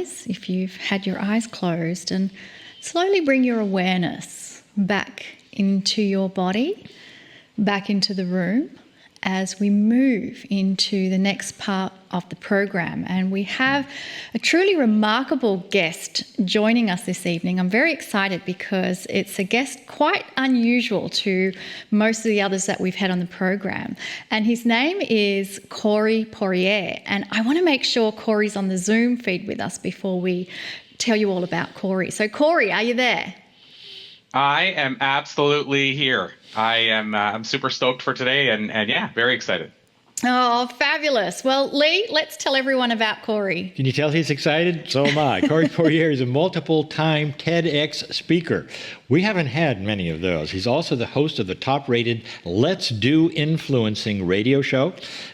If you've had your eyes closed, and slowly bring your awareness back into your body, back into the room as we move into the next part of the program. And we have a truly remarkable guest joining us this evening. I'm very excited because it's a guest quite unusual to most of the others that we've had on the program. And his name is Corey Porier. And I want to make sure Corey's on the Zoom feed with us before we tell you all about Corey. So Corey, are you there? I am absolutely here. I'm super stoked for today and yeah, very excited. Oh, fabulous. Well, Lee, let's tell everyone about Corey. Can you tell he's excited? So am I. Corey Porier is a multiple-time TEDx speaker. We haven't had many of those. He's also the host of the top-rated Let's Do Influencing radio show,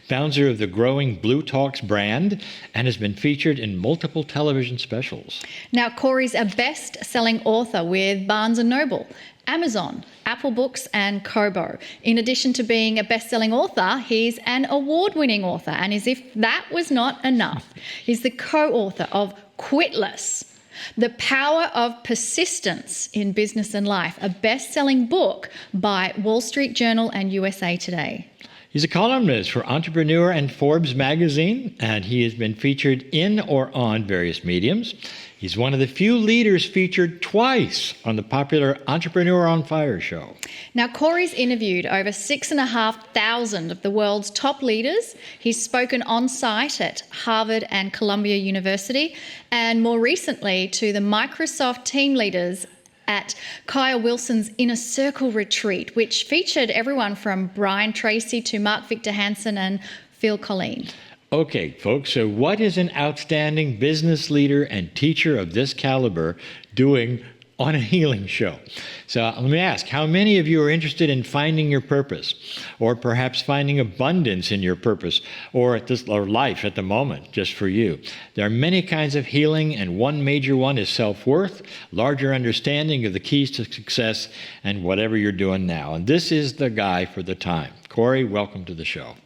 founder of the growing Blue Talks brand, and has been featured in multiple television specials. Now, Corey's a best-selling author with Barnes & Noble, Amazon, Apple Books, and Kobo. In addition to being a best-selling author, he's an award-winning author. And as if that was not enough, he's the co-author of Quitless, The Power of Persistence in Business and Life, a best-selling book by Wall Street Journal and USA Today. He's a columnist for Entrepreneur and Forbes magazine, and he has been featured in or on various mediums. He's one of the few leaders featured twice on the popular Entrepreneur on Fire show. Now, Corey's interviewed over 6,500 of the world's top leaders. He's spoken on site at Harvard and Columbia University, and more recently to the Microsoft team leaders at Kyle Wilson's Inner Circle retreat, which featured everyone from Brian Tracy to Mark Victor Hansen and Phil Colleen. Okay, folks, so what is an outstanding business leader and teacher of this caliber doing on a healing show? So let me ask, how many of you are interested in finding your purpose, or perhaps finding abundance in your purpose, or life at the moment, just for you? There are many kinds of healing, and one major one is self-worth, larger understanding of the keys to success, and whatever you're doing now. And this is the guy for the time. Corey, welcome to the show.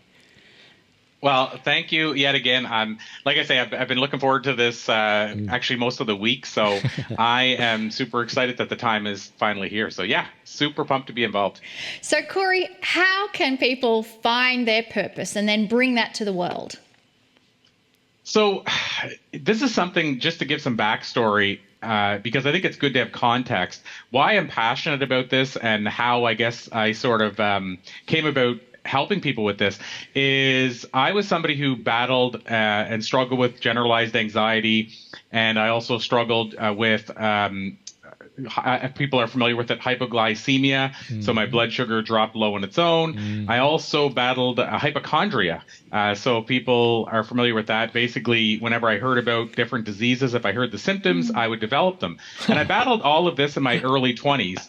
Well, thank you yet again. Like I say, I've been looking forward to this actually most of the week. So I am super excited that the time is finally here. So yeah, super pumped to be involved. So Corey, how can people find their purpose and then bring that to the world? So this is something, just to give some backstory, because I think it's good to have context, why I'm passionate about this and how I guess I sort of came about helping people with this is I was somebody who battled and struggled with generalized anxiety, and I also struggled with people are familiar with it, hypoglycemia. So my blood sugar dropped low on its own. I also battled hypochondria. So people are familiar with that. Basically, whenever I heard about different diseases, if I heard the symptoms, I would develop them. And I battled all of this in my early 20s.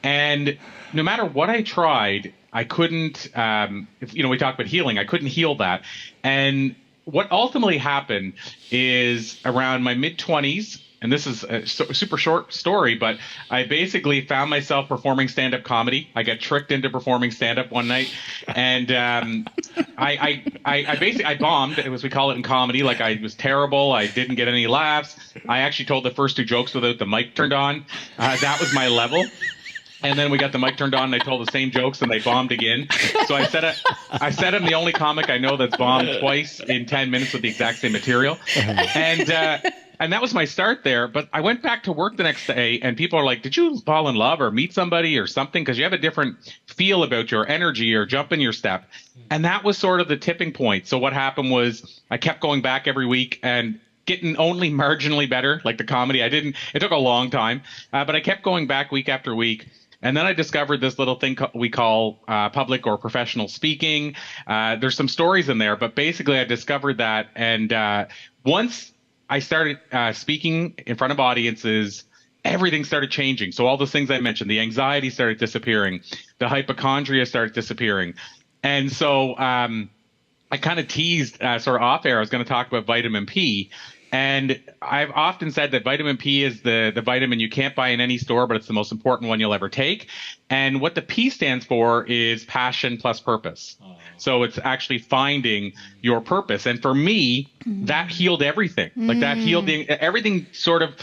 And no matter what I tried, I couldn't, we talk about healing, I couldn't heal that. And what ultimately happened is around my mid-20s, and this is a super short story, but I basically found myself performing stand-up comedy. I got tricked into performing stand-up one night, and I basically bombed, as we call it in comedy. Like, I was terrible. I didn't get any laughs. I actually told the first two jokes without the mic turned on. That was my level. And then we got the mic turned on, and I told the same jokes, and they bombed again. So I said I'm the only comic I know that's bombed twice in 10 minutes with the exact same material. And that was my start there. But I went back to work the next day, and people are like, did you fall in love or meet somebody or something? Because you have a different feel about your energy or jump in your step. And that was sort of the tipping point. So what happened was I kept going back every week and getting only marginally better, like the comedy. It took a long time, but I kept going back week after week. And then I discovered this little thing we call public or professional speaking. There's some stories in there, but basically I discovered that. And once I started speaking in front of audiences, everything started changing. So all those things I mentioned, the anxiety started disappearing, the hypochondria started disappearing. And so I kind of teased sort of off air, I was going to talk about vitamin P. And I've often said that vitamin P is the vitamin you can't buy in any store, but it's the most important one you'll ever take. And what the P stands for is passion plus purpose. So it's actually finding your purpose. And for me, that healed everything. Like that healed everything sort of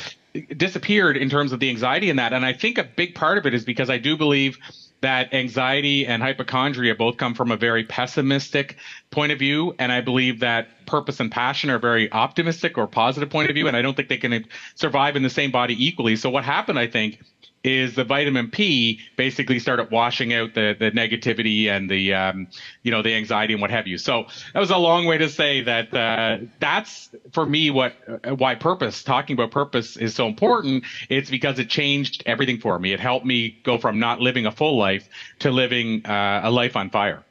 disappeared in terms of the anxiety in that. And I think a big part of it is because I do believe that anxiety and hypochondria both come from a very pessimistic point of view. And I believe that purpose and passion are very optimistic or positive point of view. And I don't think they can survive in the same body equally. So what happened, I think, is the vitamin P basically started washing out the negativity and the the anxiety and what have you. So that was a long way to say that that's for me why talking about purpose is so important. It's because it changed everything for me. It helped me go from not living a full life to living a life on fire.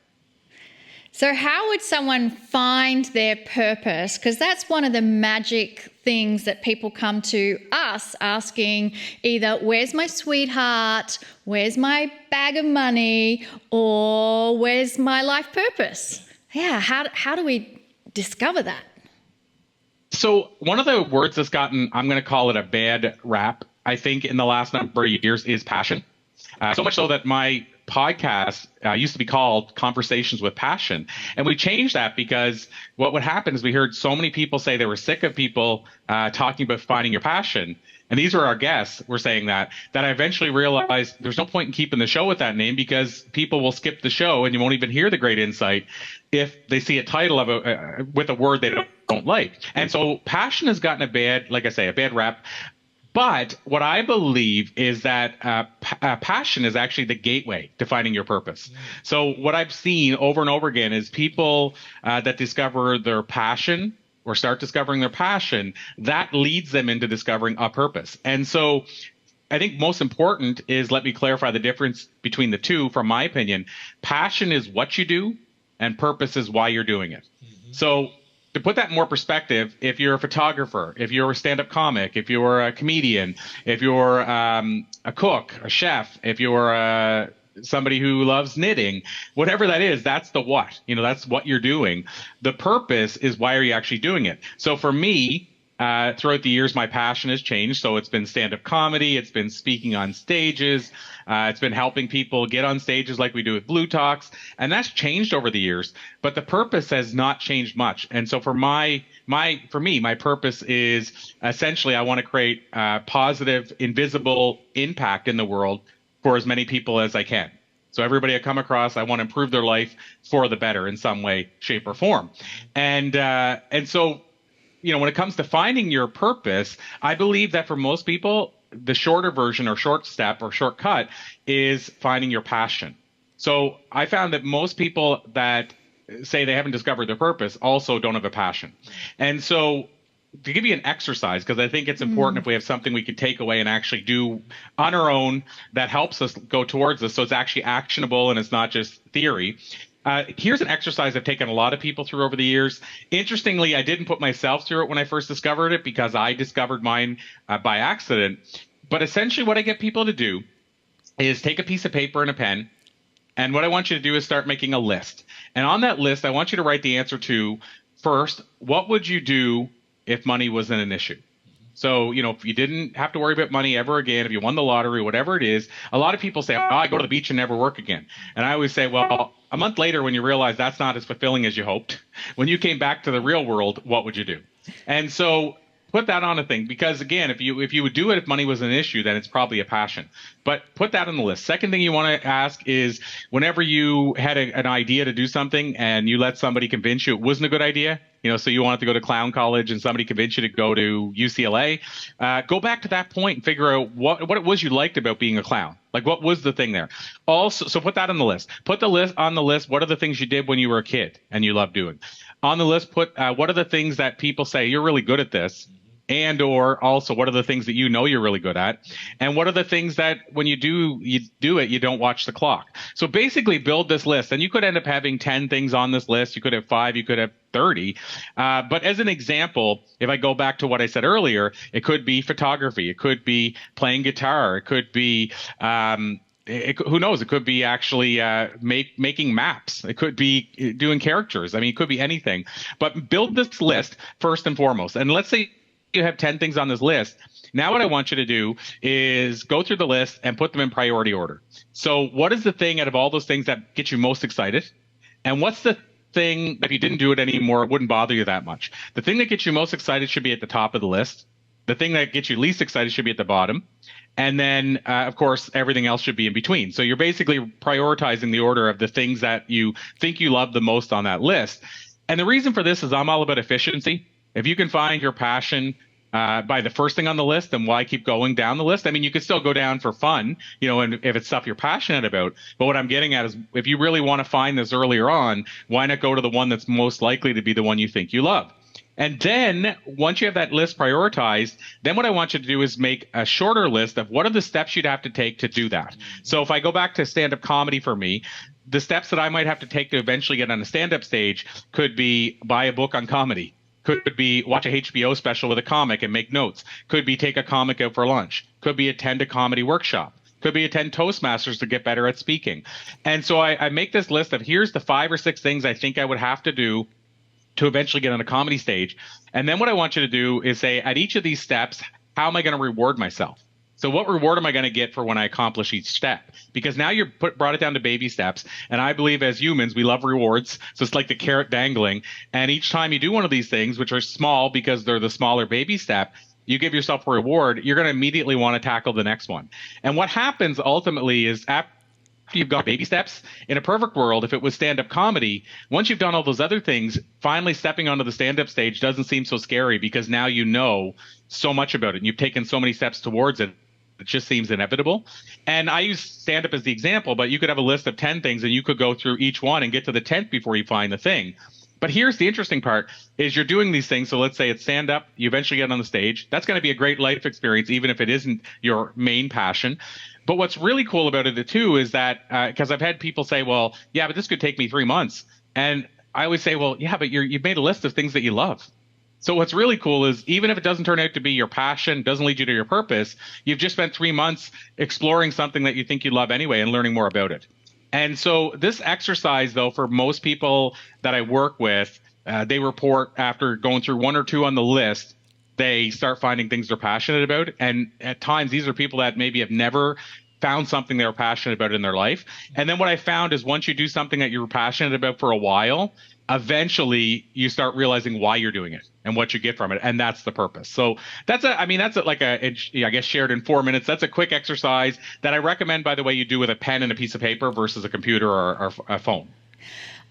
So how would someone find their purpose? Because that's one of the magic things that people come to us asking, either where's my sweetheart, where's my bag of money, or where's my life purpose? Yeah, how do we discover that? So one of the words that's gotten, I'm going to call it a bad rap, I think, in the last number of years is passion. So much so that my podcast used to be called Conversations with Passion. And we changed that because what would happen is we heard so many people say they were sick of people talking about finding your passion. And these were our guests were saying that I eventually realized there's no point in keeping the show with that name because people will skip the show and you won't even hear the great insight if they see a title of with a word they don't like. And so passion has gotten a bad rap. But what I believe is that passion is actually the gateway to finding your purpose. So what I've seen over and over again is people that discover their passion or start discovering their passion, that leads them into discovering a purpose. And so I think most important is, let me clarify the difference between the two, from my opinion. Passion is what you do and purpose is why you're doing it. So to put that in more perspective, if you're a photographer, if you're a stand-up comic, if you're a comedian, if you're a cook, a chef, if you're somebody who loves knitting, whatever that is, that's the what. That's what you're doing. The purpose is why are you actually doing it. So for me, throughout the years, my passion has changed. So it's been stand-up comedy. It's been speaking on stages. It's been helping people get on stages like we do with Blue Talks. And that's changed over the years. But the purpose has not changed much. And so for me, my purpose is essentially I want to create positive, invisible impact in the world for as many people as I can. So everybody I come across, I want to improve their life for the better in some way, shape, or form. And so when it comes to finding your purpose, I believe that for most people, the shorter version or short step or shortcut is finding your passion. So I found that most people that say they haven't discovered their purpose also don't have a passion. And so to give you an exercise, because I think it's important if we have something we could take away and actually do on our own that helps us go towards this, so it's actually actionable and it's not just theory. Here's an exercise I've taken a lot of people through over the years. Interestingly, I didn't put myself through it when I first discovered it because I discovered mine by accident. But essentially what I get people to do is take a piece of paper and a pen. And what I want you to do is start making a list. And on that list, I want you to write the answer to, first, what would you do if money wasn't an issue? So, if you didn't have to worry about money ever again, if you won the lottery, whatever it is, a lot of people say, I go to the beach and never work again. And I always say, well, a month later, when you realize that's not as fulfilling as you hoped, when you came back to the real world, what would you do? And so put that on a thing, because again, if you would do it if money was an issue, then it's probably a passion. But put that on the list. Second thing you want to ask is, whenever you had an idea to do something and you let somebody convince you it wasn't a good idea, so you wanted to go to clown college and somebody convinced you to go to UCLA, go back to that point and figure out what it was you liked about being a clown. Like, what was the thing there? Also, so put that on the list. Put the list on the list. What are the things you did when you were a kid and you loved doing? On the list, put what are the things that people say you're really good at this, and or also what are the things that you're really good at, and what are the things that when you do it, you don't watch the clock. So basically build this list, and you could end up having 10 things on this list. You could have 5, you could have 30. But as an example, if I go back to what I said earlier, it could be photography. It could be playing guitar. It could be who knows? It could be actually making maps. It could be doing characters. I mean, it could be anything. But build this list first and foremost. And let's say you have 10 things on this list. Now what I want you to do is go through the list and put them in priority order. So what is the thing out of all those things that get you most excited? And what's the thing that if you didn't do it anymore, it wouldn't bother you that much? The thing that gets you most excited should be at the top of the list. The thing that gets you least excited should be at the bottom. And then, of course, everything else should be in between. So you're basically prioritizing the order of the things that you think you love the most on that list. And the reason for this is I'm all about efficiency. If you can find your passion by the first thing on the list, then why keep going down the list? I mean, you could still go down for fun, and if it's stuff you're passionate about. But what I'm getting at is if you really want to find this earlier on, why not go to the one that's most likely to be the one you think you love? And then once you have that list prioritized, then what I want you to do is make a shorter list of what are the steps you'd have to take to do that. So if I go back to stand-up comedy for me, the steps that I might have to take to eventually get on a stand-up stage could be buy a book on comedy. Could be watch a HBO special with a comic and make notes. Could be take a comic out for lunch. Could be attend a comedy workshop. Could be attend Toastmasters to get better at speaking. And so I make this list of here's the 5 or 6 things I think I would have to do to eventually get on a comedy stage. And then what I want you to do is say at each of these steps, how am I going to reward myself? So what reward am I going to get for when I accomplish each step? Because now you're brought it down to baby steps. And I believe as humans, we love rewards. So it's like the carrot dangling. And each time you do one of these things, which are small because they're the smaller baby step, you give yourself a reward, you're going to immediately want to tackle the next one. And what happens ultimately is after you've got baby steps, in a perfect world, if it was stand-up comedy, once you've done all those other things, finally stepping onto the stand-up stage doesn't seem so scary because now you know so much about it and you've taken so many steps towards it. It just seems inevitable. And I use stand-up as the example, but you could have a list of 10 things and you could go through each one and get to the 10th before you find the thing. But here's the interesting part is you're doing these things. So let's say it's stand-up, you eventually get on the stage. That's going to be a great life experience, even if it isn't your main passion. But what's really cool about it too is that because I've had people say, well, yeah, but this could take me 3 months. And I always say, well, yeah, but you've made a list of things that you love. So what's really cool is even if it doesn't turn out to be your passion, doesn't lead you to your purpose, you've just spent 3 months exploring something that you think you love anyway and learning more about it. And so this exercise, though, for most people that I work with, they report after going through 1 or 2 on the list, they start finding things they're passionate about. And at times, these are people that maybe have never found something they were passionate about in their life. And then what I found is once you do something that you're passionate about for a while, eventually you start realizing why you're doing it and what you get from it. And that's the purpose. So that's I guess shared in 4 minutes. That's a quick exercise that I recommend, by the way, you do with a pen and a piece of paper versus a computer or a phone.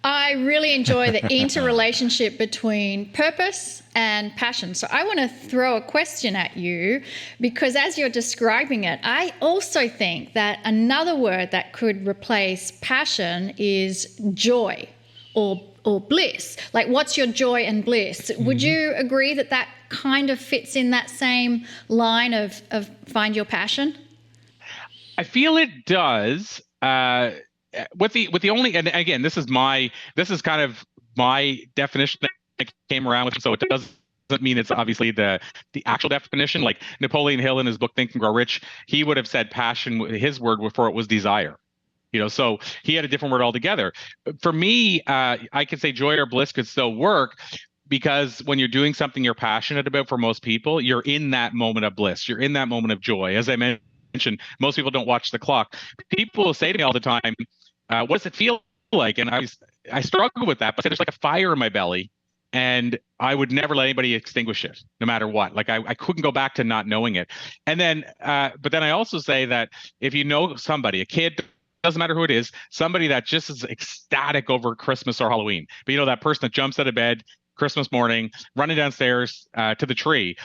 I really enjoy the interrelationship between purpose and passion. So I want to throw a question at you because as you're describing it, I also think that another word that could replace passion is joy or bliss. Like, what's your joy and bliss? Mm-hmm. Would you agree that that kind of fits in that same line of find your passion? I feel it does. With the only, and again, this is kind of my definition that I came around with, so it doesn't mean it's obviously the actual definition. Like Napoleon Hill in his book Think and Grow Rich, he would have said passion, his word for it was desire. So he had a different word altogether. For me, I could say joy or bliss could still work because when you're doing something you're passionate about, for most people, you're in that moment of bliss. You're in that moment of joy. As I mentioned, most people don't watch the clock. People say to me all the time, what does it feel like? And I struggle with that, but there's like a fire in my belly and I would never let anybody extinguish it no matter what. Like I couldn't go back to not knowing it. And then, but then I also say that if you know somebody, a kid, doesn't matter who it is, somebody that just is ecstatic over Christmas or Halloween, but that person that jumps out of bed Christmas morning, running downstairs to the tree,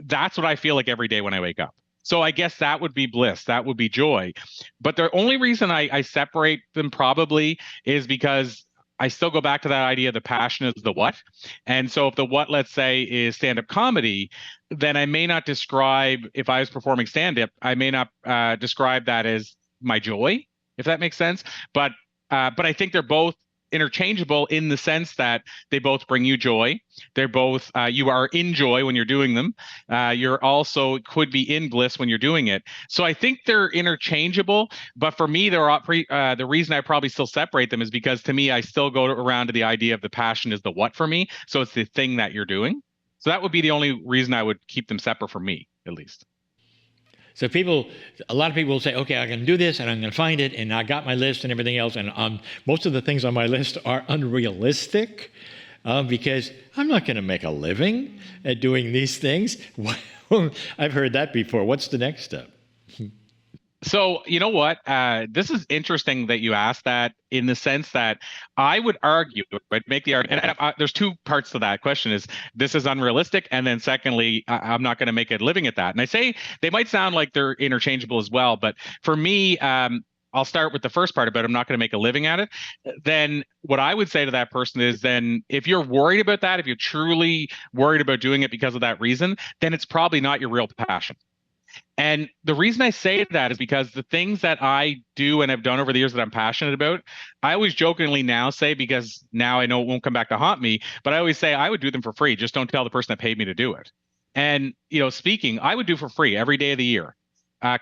that's what I feel like every day when I wake up. So I guess that would be bliss. That would be joy. But the only reason I separate them probably is because I still go back to that idea the passion is the what. And so if the what, let's say, is stand-up comedy, then I may not describe, if I was performing stand-up, I may not describe that as my joy, if that makes sense. But I think they're both interchangeable in the sense that they both bring you joy. They're both, you are in joy when you're doing them. You're also could be in bliss when you're doing it. So I think they're interchangeable. But for me, the reason I probably still separate them is because to me, I still go around to the idea of the passion is the what for me. So it's the thing that you're doing. So that would be the only reason I would keep them separate from me, at least. So a lot of people will say, okay, I'm going to do this and I'm going to find it and I got my list and everything else. And most of the things on my list are unrealistic because I'm not going to make a living at doing these things. I've heard that before. What's the next step? So, you know what? This is interesting that you asked that, in the sense that I would argue, but make the argument, and there's two parts to that question: is this is unrealistic, and then secondly, I'm not going to make a living at that. And I say they might sound like they're interchangeable as well, but for me, I'll start with the first part about I'm not going to make a living at it. Then what I would say to that person is, then if you're worried about that, if you're truly worried about doing it because of that reason, then it's probably not your real passion. And the reason I say that is because the things that I do and have done over the years that I'm passionate about, I always jokingly now say, because now I know it won't come back to haunt me, but I always say I would do them for free. Just don't tell the person that paid me to do it. And, speaking, I would do for free every day of the year.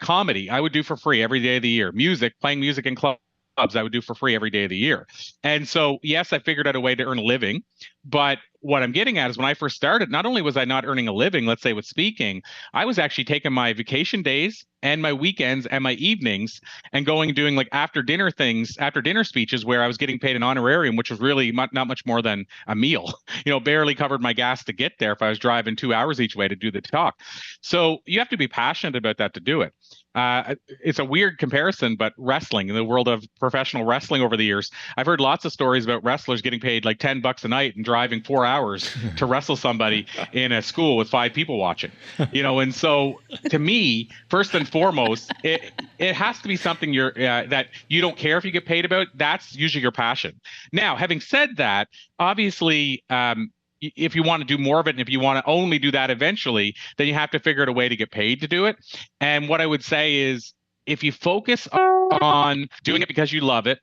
Comedy, I would do for free every day of the year. Music, playing music in clubs, I would do for free every day of the year. And so, yes, I figured out a way to earn a living. But what I'm getting at is, when I first started, not only was I not earning a living, let's say with speaking, I was actually taking my vacation days and my weekends and my evenings and going and doing like after dinner speeches where I was getting paid an honorarium, which was really not much more than a meal, barely covered my gas to get there if I was driving 2 hours each way to do the talk. So you have to be passionate about that to do it. It's a weird comparison, but wrestling, in the world of professional wrestling over the years, I've heard lots of stories about wrestlers getting paid like $10 a night and driving 4 hours to wrestle somebody in a school with 5 people watching, and so to me, first and foremost, it has to be something that you don't care if you get paid about. That's usually your passion. Now, having said that, obviously, if you want to do more of it, and if you want to only do that eventually, then you have to figure out a way to get paid to do it. And what I would say is, if you focus on doing it because you love it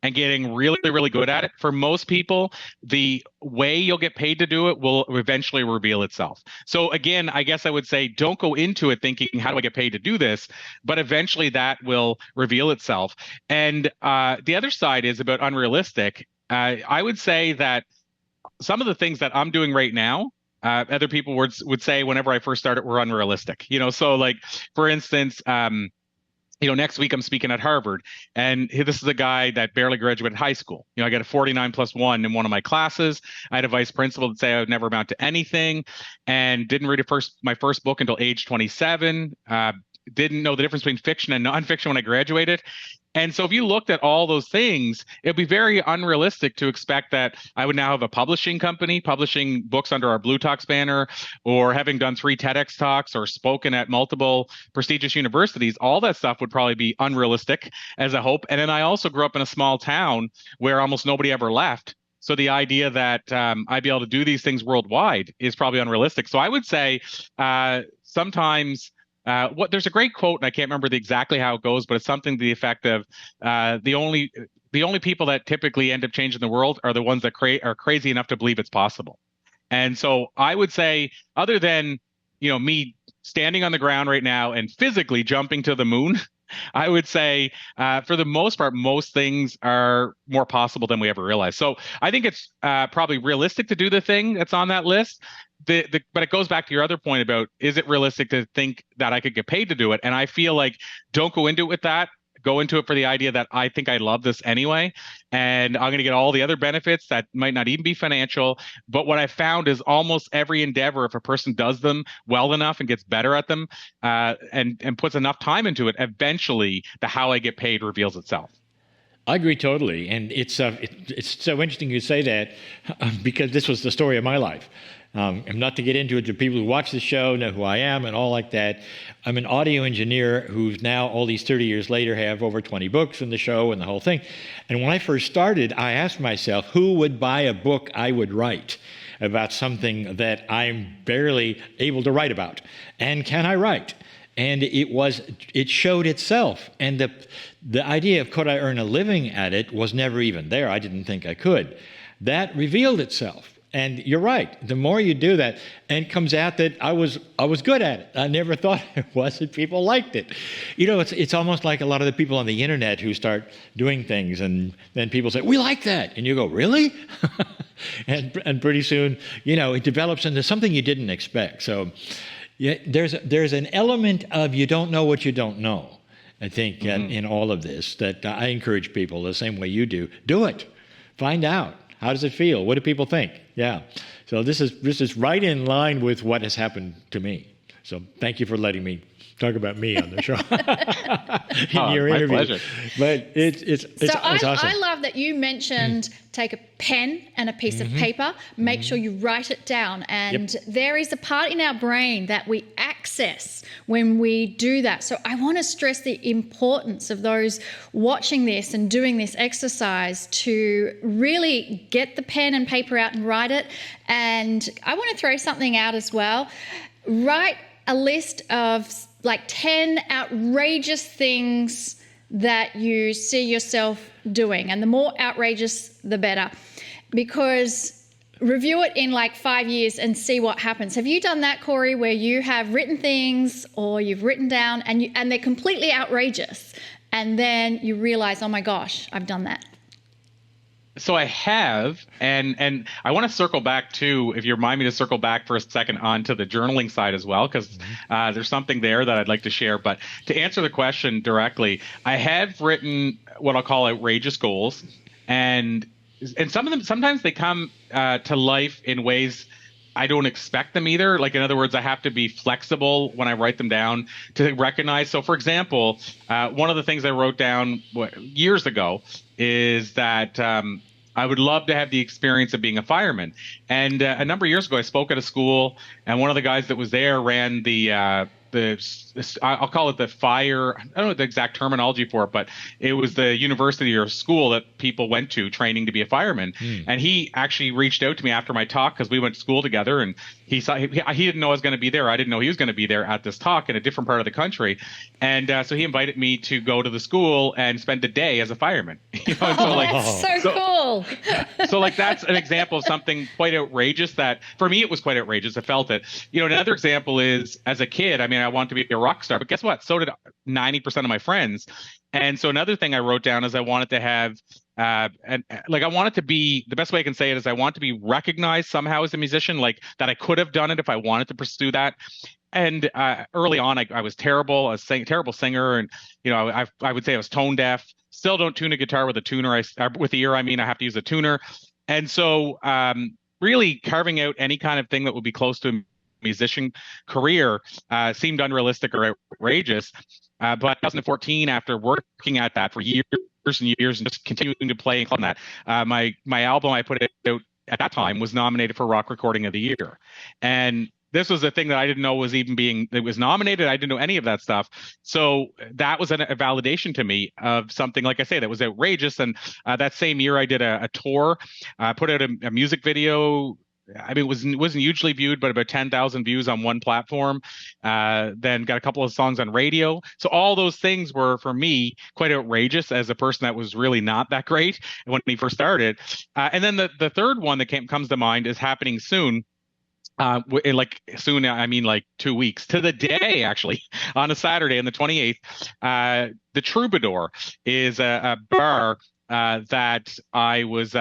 and getting really, really good at it, for most people, the way you'll get paid to do it will eventually reveal itself. So again, I guess I would say, don't go into it thinking, how do I get paid to do this? But eventually that will reveal itself. And the other side is about unrealistic. I would say that some of the things that I'm doing right now, other people would say whenever I first started were unrealistic. So like, for instance, next week I'm speaking at Harvard, and this is a guy that barely graduated high school. I got a 49+1 in one of my classes. I had a vice principal that say I would never amount to anything, and didn't read my first book until age 27. Didn't know the difference between fiction and nonfiction when I graduated. And so if you looked at all those things, it'd be very unrealistic to expect that I would now have a publishing company, publishing books under our Blue Talks banner, or having done 3 TEDx talks or spoken at multiple prestigious universities. All that stuff would probably be unrealistic as a hope. And then I also grew up in a small town where almost nobody ever left. So the idea that I'd be able to do these things worldwide is probably unrealistic. So I would say sometimes there's a great quote, and I can't remember exactly how it goes, but it's something to the effect of the only people that typically end up changing the world are the ones that are crazy enough to believe it's possible. And so I would say, other than me standing on the ground right now and physically jumping to the moon, I would say for the most part, most things are more possible than we ever realized. So I think it's probably realistic to do the thing that's on that list. But it goes back to your other point about, is it realistic to think that I could get paid to do it? And I feel like, don't go into it with that. Go into it for the idea that I think I love this anyway, and I'm going to get all the other benefits that might not even be financial. But what I found is almost every endeavor, if a person does them well enough and gets better at them and puts enough time into it, eventually the how I get paid reveals itself. I agree totally. And it's so interesting you say that because this was the story of my life. And not to get into it, the people who watch the show know who I am and all like that. I'm an audio engineer who's now, all these 30 years later, have over 20 books in the show and the whole thing. And when I first started, I asked myself, who would buy a book I would write about something that I'm barely able to write about? And can I write? And it showed itself. And the idea of could I earn a living at it was never even there. I didn't think I could. That revealed itself. And you're right. The more you do that, and it comes out that I was good at it. I never thought I was, and people liked it. You know, it's almost like a lot of the people on the internet who start doing things, and then people say, "We like that," and you go, "Really?" and pretty soon, you know, it develops into something you didn't expect. So, yeah, there's an element of you don't know what you don't know. I think in all of this that I encourage people the same way you do. Do it. Find out. How does it feel? What do people think? Yeah. So this is right in line with what has happened to me. So thank you for letting me talk about me on the show in your interview. My pleasure. But it's awesome. I love that you mentioned take a pen and a piece of paper, make sure you write it down. And there is a part in our brain that we access when we do that. So I want to stress the importance of those watching this and doing this exercise to really get the pen and paper out and write it. And I want to throw something out as well. Write a list of like 10 outrageous things that you see yourself doing. And the more outrageous, the better. Because review it in like 5 years and see what happens. Have you done that, Corey, where you have written things or you've written down and they're completely outrageous, and then you realize, oh my gosh, I've done that? So I have, and I want to circle back too, if you remind me to circle back for a second onto the journaling side as well, because there's something there that I'd like to share. But to answer the question directly, I have written what I'll call outrageous goals, and some of them, sometimes they come to life in ways I don't expect them either. Like, in other words, I have to be flexible when I write them down to recognize. So, for example, one of the things I wrote down years ago is that I would love to have the experience of being a fireman. And a number of years ago, I spoke at a school, and one of the guys that was there ran I'll call it the fire. I don't know the exact terminology for it, but it was the university or school that people went to training to be a fireman. And he actually reached out to me after my talk, because we went to school together, and he didn't know I was going to be there. I didn't know he was going to be there at this talk in a different part of the country. And so he invited me to go to the school and spend a day as a fireman. You know, so cool. So like, that's an example of something quite outrageous that for me, it was quite outrageous. I felt it. You know, another example is as a kid, I mean, I wanted to be a rock star, but guess what? So did 90% of my friends. And so another thing I wrote down is I wanted to have, I wanted to be, the best way I can say it is I want to be recognized somehow as a musician, like that I could have done it if I wanted to pursue that. And early on, I was terrible. I was a terrible singer. And, you know, I would say I was tone deaf. Still don't tune a guitar with a tuner. With the ear, I mean, I have to use a tuner. And so really carving out any kind of thing that would be close to a musician career seemed unrealistic or outrageous. But 2014, after working at that for years and years and just continuing to play on that, my album I put out at that time was nominated for Rock Recording of the Year. And this was a thing that I didn't know was it was nominated. I didn't know any of that stuff. So that was a validation to me of something, like I say, that was outrageous. And that same year I did a tour, put out a music video. I mean, it wasn't hugely viewed, but about 10,000 views on one platform. Then got a couple of songs on radio. So all those things were, for me, quite outrageous as a person that was really not that great when he first started. And then the third one that comes to mind is happening soon. Like soon, I mean like 2 weeks to the day, actually, on a Saturday on the 28th. The Troubadour is a bar that I was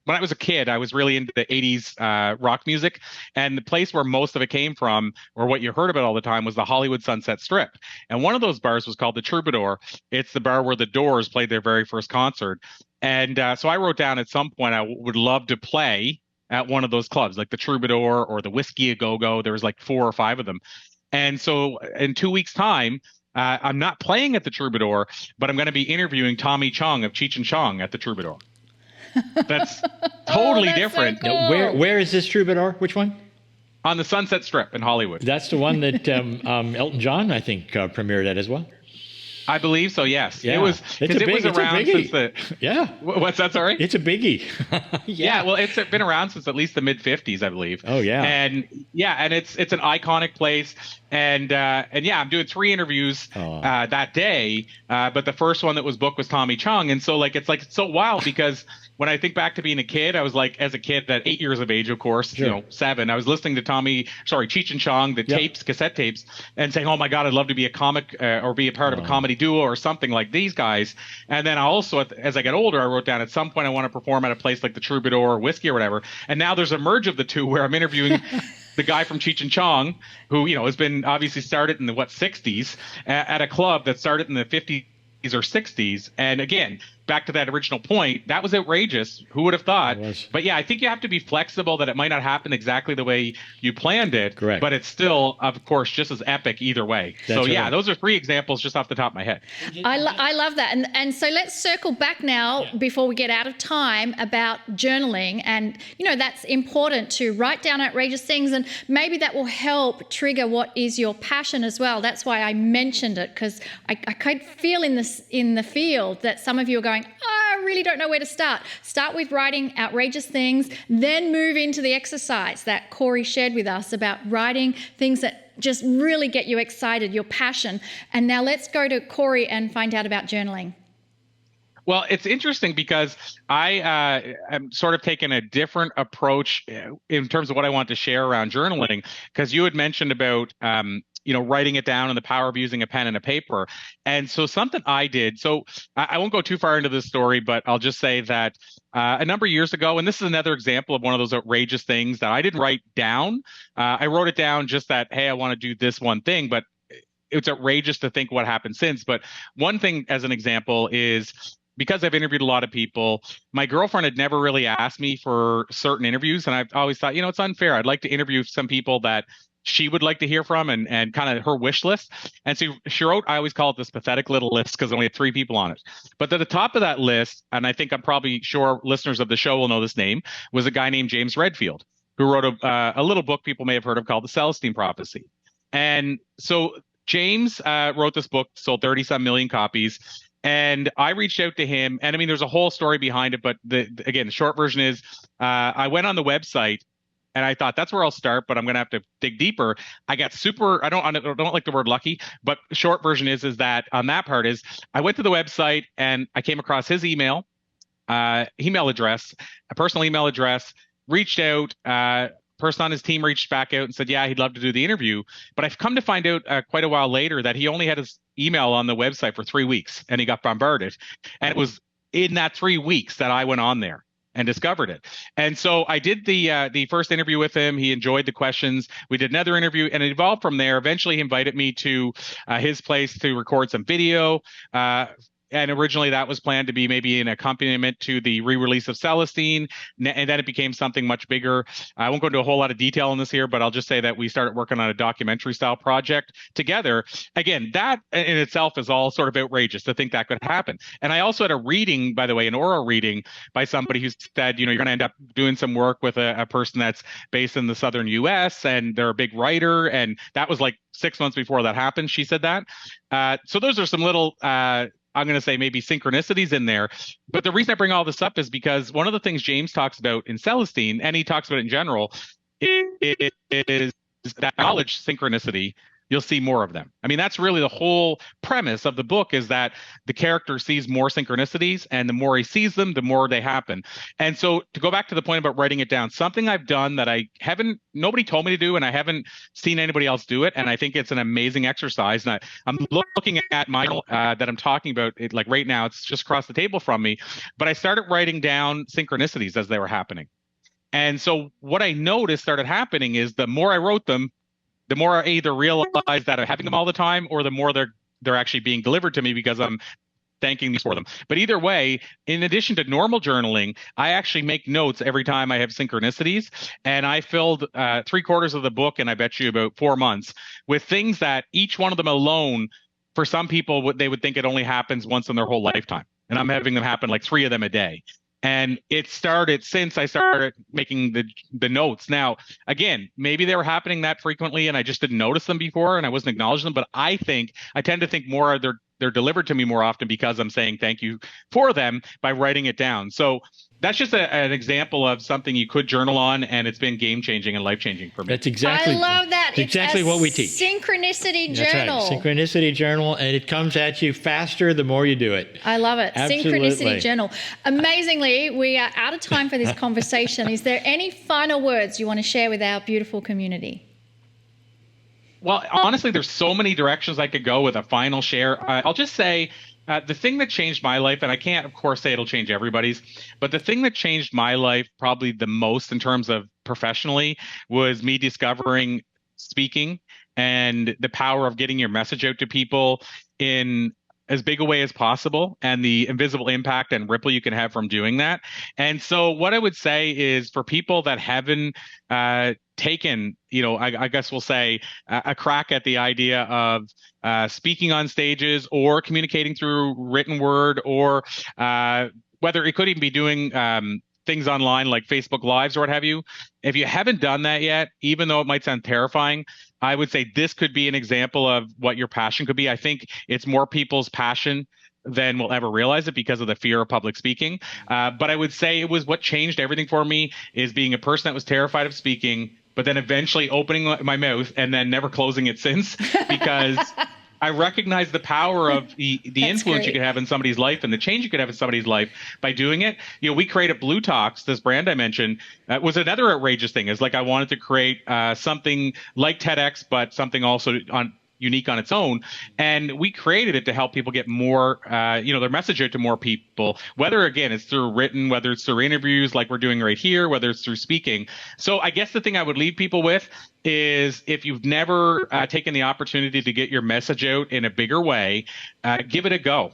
when I was a kid. I was really into the 80s rock music, and the place where most of it came from, or what you heard about all the time, was the Hollywood Sunset Strip. And one of those bars was called the Troubadour. It's the bar where the Doors played their very first concert. And so I wrote down at some point I would love to play at one of those clubs, like the Troubadour or the Whiskey A Go-Go. There was like 4 or 5 of them. And so in 2 weeks' time, I'm not playing at the Troubadour, but I'm going to be interviewing Tommy Chong of Cheech and Chong at the Troubadour. That's totally different. So cool. Now, where is this Troubadour? Which one? On the Sunset Strip in Hollywood. That's the one that Elton John, I think, premiered at as well. I believe so. Yes, yeah. It was around since the. Yeah. What's that? Sorry. It's a biggie. Yeah. Well, it's been around since at least the mid '50s, I believe. Oh yeah. And it's an iconic place. And yeah, I'm doing 3 interviews that day. But the first one that was booked was Tommy Chong, and so it's so wild because when I think back to being a kid, I was like, as a kid at 8 years of age, of course, Sure. 7, I was listening to Cheech and Chong, the cassette tapes, and saying, oh my God, I'd love to be a comic or be a part of a comedy duo or something like these guys. And then I also, as I got older, I wrote down at some point I want to perform at a place like the Troubadour or Whiskey or whatever. And now there's a merge of the two where I'm interviewing the guy from Cheech and Chong, who, has been obviously started in the 60s at a club that started in the 50s or 60s. And again, back to that original point, that was outrageous. Who would have thought? But yeah, I think you have to be flexible that it might not happen exactly the way you planned it. Correct. But it's still, of course, just as epic either way. That's yeah, right. Those are 3 examples just off the top of my head. I love that. And so let's circle back now before we get out of time about journaling. And, that's important to write down outrageous things, and maybe that will help trigger what is your passion as well. That's why I mentioned it, because I could feel in the field that some of you are going, I really don't know where to start. Start with writing outrageous things, then move into the exercise that Corey shared with us about writing things that just really get you excited, your passion. And now let's go to Corey and find out about journaling. Well, it's interesting because I am sort of taking a different approach in terms of what I want to share around journaling, because you had mentioned about writing it down and the power of using a pen and a paper. And so something I did, so I won't go too far into this story, but I'll just say that a number of years ago, and this is another example of one of those outrageous things that I didn't write down. I wrote it down just that, hey, I want to do this one thing, but it's outrageous to think what happened since. But one thing as an example is, because I've interviewed a lot of people, my girlfriend had never really asked me for certain interviews. And I've always thought, it's unfair. I'd like to interview some people that she would like to hear from and kind of her wish list. And so she wrote, I always call it this pathetic little list because I only had 3 people on it. But at the top of that list, and I think I'm probably sure listeners of the show will know this name, was a guy named James Redfield, who wrote a little book people may have heard of called The Celestine Prophecy. And so James wrote this book, sold 30-some million copies. And I reached out to him, and I mean, there's a whole story behind it. But the short version is, I went on the website, and I thought that's where I'll start, but I'm going to have to dig deeper. I got super. I don't like the word lucky, but short version is that on that part is I went to the website and I came across his email address, a personal email address. Reached out. Person on his team reached back out and said, yeah, he'd love to do the interview. But I've come to find out quite a while later that he only had his email on the website for 3 weeks, and he got bombarded. And it was in that 3 weeks that I went on there and discovered it. And so I did the first interview with him. He enjoyed the questions. We did another interview, and it evolved from there. Eventually, he invited me to his place to record some video. And originally that was planned to be maybe an accompaniment to the re-release of Celestine. And then it became something much bigger. I won't go into a whole lot of detail on this here, but I'll just say that we started working on a documentary style project together. Again, that in itself is all sort of outrageous to think that could happen. And I also had a reading, by the way, an oral reading by somebody who said, you're going to end up doing some work with a person that's based in the southern US, and they're a big writer. And that was like 6 months before that happened. She said that. So those are some little I'm going to say maybe synchronicities in there. But the reason I bring all this up is because one of the things James talks about in Celestine, and he talks about it in general, is that knowledge synchronicity. You'll see more of them. I mean, that's really the whole premise of the book, is that the character sees more synchronicities, and the more he sees them, the more they happen. And so to go back to the point about writing it down, something I've done that nobody told me to do, and I haven't seen anybody else do it. And I think it's an amazing exercise. And I'm looking at my that I'm talking about it, like right now, it's just across the table from me, but I started writing down synchronicities as they were happening. And so what I noticed started happening is the more I wrote them, the more I either realize that I'm having them all the time, or the more they're actually being delivered to me because I'm thanking me for them. But either way, in addition to normal journaling, I actually make notes every time I have synchronicities. And I filled 3/4 of the book, and I bet you about 4 months, with things that each one of them alone, for some people, they would think it only happens once in their whole lifetime. And I'm having them happen like 3 of them a day. And it started since I started making the notes. Now, again, maybe they were happening that frequently and I just didn't notice them before and I wasn't acknowledging them. But I tend to think more they're delivered to me more often because I'm saying thank you for them by writing it down. So that's just an example of something you could journal on, and it's been game-changing and life-changing for me. That's exactly. I love that. It's exactly what we teach. Synchronicity That's journal. right. Synchronicity journal, and it comes at you faster the more you do it. I love it. Absolutely. Synchronicity journal. Amazingly, we are out of time for this conversation. Is there any final words you want to share with our beautiful community? Well, honestly, there's so many directions I could go with a final share. I'll just say the thing that changed my life, and I can't, of course, say it'll change everybody's, but the thing that changed my life probably the most in terms of professionally was me discovering speaking and the power of getting your message out to people in as big a way as possible, and the invisible impact and ripple you can have from doing that. And so what I would say is, for people that haven't taken, I guess we'll say a crack at the idea of speaking on stages or communicating through written word, or whether it could even be doing things online like Facebook Lives or what have you. If you haven't done that yet, even though it might sound terrifying, I would say this could be an example of what your passion could be. I think it's more people's passion than will ever realize it because of the fear of public speaking. But I would say it was what changed everything for me, is being a person that was terrified of speaking, but then eventually opening my mouth and then never closing it since, because I recognize the power of the influence you could have in somebody's life and the change you could have in somebody's life by doing it. We created Blue Talks, this brand I mentioned, was another outrageous thing. Is like I wanted to create something like TEDx, but something also unique on its own. And we created it to help people get more, their message out to more people, whether, again, it's through written, whether it's through interviews like we're doing right here, whether it's through speaking. So I guess the thing I would leave people with is, if you've never taken the opportunity to get your message out in a bigger way, give it a go.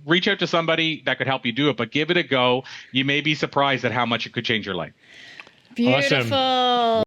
Reach out to somebody that could help you do it, but give it a go. You may be surprised at how much it could change your life. Beautiful. Awesome.